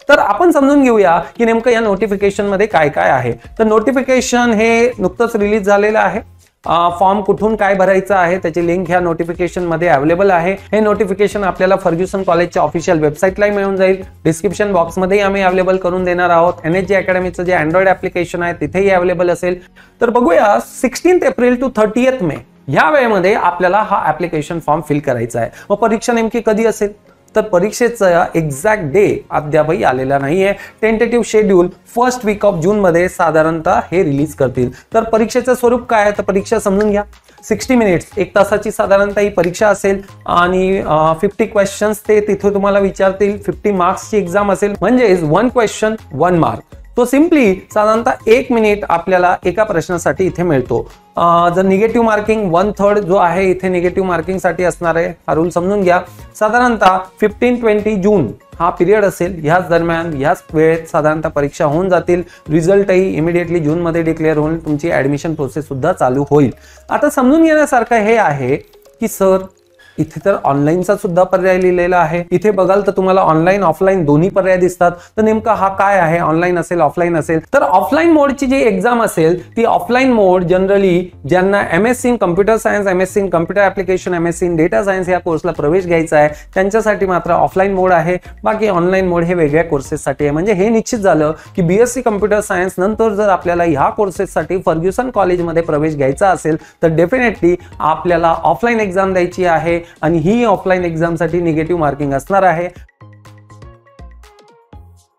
तर आपण समजून घेऊया की नेमकं या नोटिफिकेशन मध्ये काय काय आहे. तर नोटिफिकेशन हे नुकतंच रिलीज झालेलं आहे. फॉर्म कुठून काय भरायचं आहे त्याची लिंक ह्या नोटिफिकेशन मध्ये अवेलेबल आहे. हे नोटिफिकेशन आपल्याला फर्ग्युसन कॉलेजच्या ऑफिशियल वेबसाईटला मिळून जाईल. डिस्क्रिप्शन बॉक्समध्ये आम्ही अवेलेबल करून देणार आहोत. NSG अकॅडमीचं जे अँड्रॉइड ऍप्लिकेशन आहे तिथेही अवेलेबल असेल. तर बघूया 16 एप्रिल टू 30 मे या वेळेमध्ये आपल्याला हा ऍप्लिकेशन फॉर्म फिल करायचा आहे. मग परीक्षा नेमकी कधी असेल तर परीक्षेचा एक्झॅक्ट डे अद्यापही आलेला नाहीये. Tentative schedule first week of June मध्ये साधारणतः हे रिलीज करतील. तर परीक्षेचं स्वरूप काय आहे तर परीक्षा समजून घ्या. 60 मिनिट्स 1 तासाची साधारणतः ही परीक्षा असेल आणि 50 क्वेश्चन्स ते तिथे तुम्हाला विचारतील. 50 मार्क्सची एक्झाम असेल म्हणजे 1 क्वेश्चन 1 मार्क. तो सिंपली साधारणतः 1 मिनिट आपल्याला एका प्रश्नासाठी इथे मिळतो. जर निगेटिव्ह मार्किंग 1/3 जो आहे इथे निगेटिव्ह मार्किंग साठी असणार आहे. हा रूल समजून घ्या. साधारणतः 15-20 जून हा पिरियड असेल. ह्याच दरम्यान ह्याच वेळेत साधारणतः परीक्षा होऊन जातील. रिझल्टही इमिडिएटली जून मध्ये डिक्लेअर होऊन तुमची ऍडमिशन प्रोसेस सुद्धा चालू होईल. आता समजून घेण्यासारखं हे आहे की सर इथे तर ऑनलाईनचा सुद्धा पर्याय लिहिलेला आहे. इथे बघाल तर तुम्हाला ऑनलाईन ऑफलाईन दोन्ही पर्याय दिसतात. तर नेमका हा काय आहे ऑनलाईन असेल ऑफलाईन असेल तर ऑफलाईन मोडची जी एक्झाम असेल ती ऑफलाईन मोड जनरली ज्यांना MSc in computer science MSc in computer application MSc in data science या कोर्सला प्रवेश घ्यायचा आहे त्यांच्यासाठी मात्र ऑफलाईन मोड आहे. बाकी ऑनलाईन मोड हे वेगळ्या कोर्सेससाठी आहे. म्हणजे हे निश्चित झालं की BSc कम्प्युटर सायन्स नंतर जर आपल्याला ह्या कोर्सेससाठी फर्ग्युसन कॉलेजमध्ये प्रवेश घ्यायचा असेल तर डेफिनेटली आपल्याला ऑफलाईन एक्झाम द्यायची आहे आणि ही ऑफलाईन एक्झाम साठी निगेटिव्ह मार्किंग असणार आहे.